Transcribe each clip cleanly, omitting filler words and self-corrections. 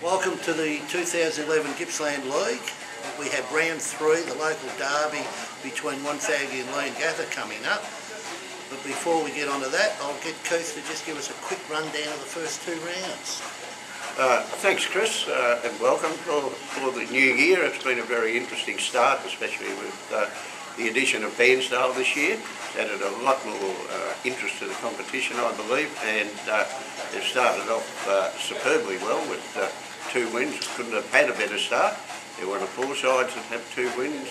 Welcome to the 2011 Gippsland League. We have round 3, the local derby between Wonthaggi and Leongatha coming up. But before we get on to that, I'll get Keith to just give us a quick rundown of the first 2 rounds. Thanks Chris, and welcome for the new year. It's been a very interesting start, especially with the addition of Bairnsdale this year. It's added a lot more interest to the competition, I believe, and they've started off superbly well with 2 wins. Couldn't have had a better start. They're one of 4 sides that have 2 wins,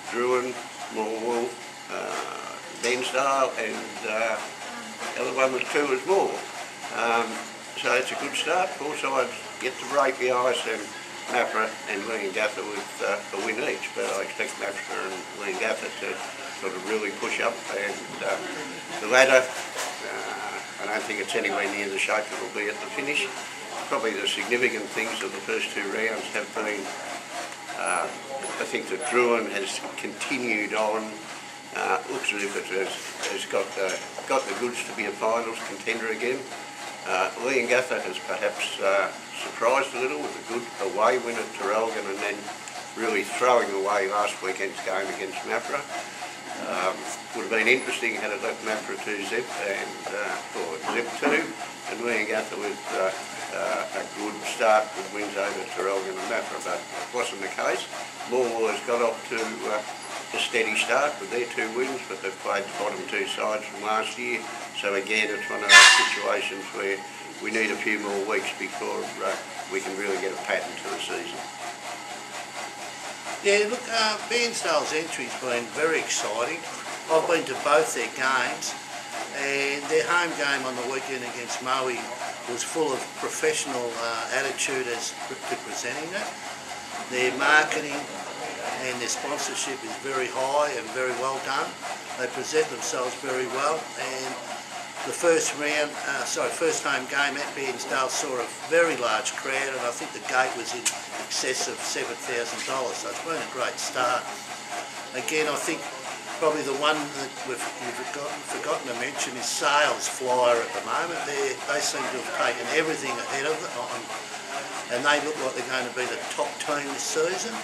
Druin, Morwell, Bairnsdale, and the other one was 2 as more. So it's a good start. 4 sides get to break the ice, and Maffra and Leongatha with a win each. But I expect Maffra and Leongatha to sort of really push up, and the ladder, I don't think it's anywhere near the shape it will be at the finish. Probably the significant things of the first 2 rounds have been, I think that Druin has continued on. Looks as if it has got the goods to be a finals contender again. Leongatha has perhaps surprised a little with a good away win at Traralgon, and then really throwing away last weekend's game against Maffra. Would have been interesting had it left Maffra 2-zip or zip 2, and Leongatha with a good start with wins over Traralgon and Maffra, but it wasn't the case. Morwell has got off to a steady start with their 2 wins, but they've played the bottom 2 sides from last year. So again, it's one of those situations where we need a few more weeks before we can really get a pattern to the season. Yeah, look, Bairnsdale's entry's been very exciting. I've been to both their games, and their home game on the weekend against Moe was full of professional attitude as to presenting it. Their marketing and their sponsorship is very high and very well done. They present themselves very well, and the first home game at Bairnsdale saw a very large crowd, and I think the gate was in excess of $7,000, so it's been a great start. Again, I think probably the one that we've forgotten to mention is Sales Flyer at the moment. They seem to have taken everything ahead of it, and they look like they're going to be the top team this season.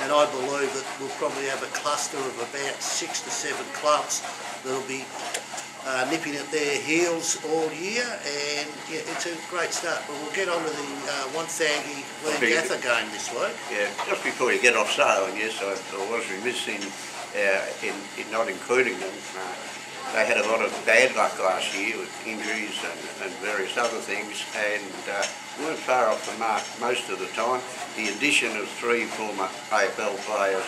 And I believe that we'll probably have a cluster of about 6 to 7 clubs that'll be nipping at their heels all year, and yeah, it's a great start. But we'll get on to the Wonthaggi Leongatha game this week. Yeah, just before you get off Sale, and yes, I was remiss in not including them. They had a lot of bad luck last year with injuries and various other things, and weren't far off the mark most of the time. The addition of 3 former AFL players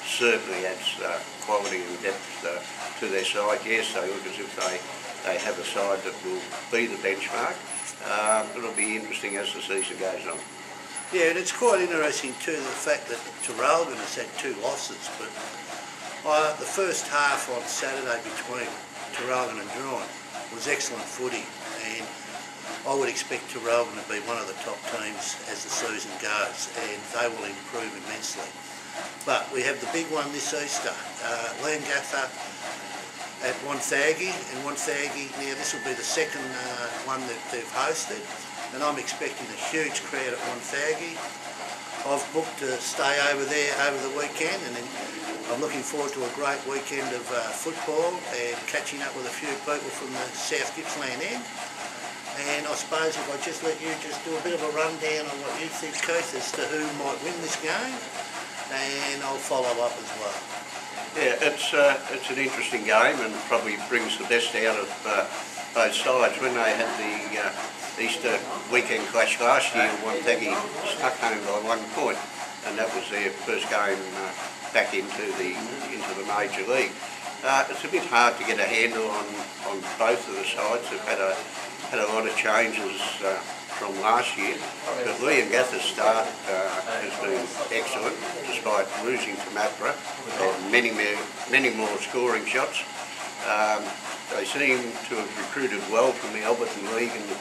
certainly adds quality and depth to their side. Yes, they look as if they have a side that will be the benchmark. It'll be interesting as the season goes on. Yeah, and it's quite interesting too, the fact that Traralgon has had 2 losses, but the first half on Saturday between Traralgon and Druin was excellent footy, and I would expect Traralgon to be one of the top teams as the season goes, and they will improve immensely. But we have the big one this Easter, Leongatha at Wonthaggi, and Wonthaggi, now this will be the second one that they've hosted, and I'm expecting a huge crowd at Wonthaggi. I've booked to stay over there over the weekend, and then I'm looking forward to a great weekend of football and catching up with a few people from the South Gippsland end. And I suppose if I just let you just do a bit of a rundown on what you think, Keith, as to who might win this game, and I'll follow up as well. Yeah, it's an interesting game, and probably brings the best out of both sides. When they had the Easter weekend clash last year, Wonthaggi stuck home by 1 point, and that was their first game back into the major league. It's a bit hard to get a handle on both of the sides. They've had a lot of changes from last year, but Leongatha's start has been excellent, despite losing to Maffra and many more scoring shots. They seem to have recruited well from the Alberton League, and the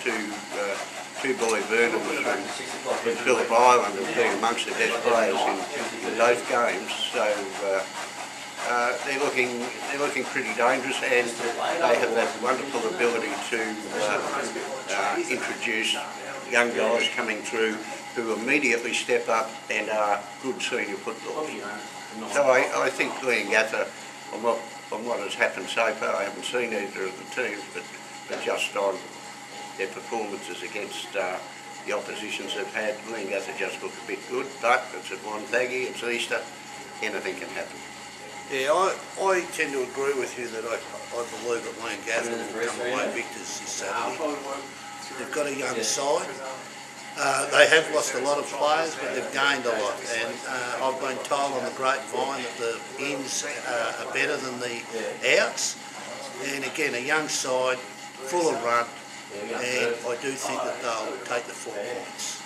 two boy Vernon from Phillip Island have been amongst the best players in both games. So they're looking pretty dangerous, and they have that wonderful ability to introduce young guys coming through who immediately step up and are good senior footballers. So I think Leongatha, on what has happened so far, I haven't seen either of the teams, but just on their performances against the oppositions they've had, Leongatha just look a bit good, but it's at Wonthaggi, it's Easter, anything can happen. Yeah, I tend to agree with you that I believe that Leongatha will come away victors this Saturday. They've got a young side. They have lost a lot of players, but they've gained a lot. And I've been told on the grapevine that the ins are better than the outs. And again, a young side, full of run, and I do think that they'll take the 4 points.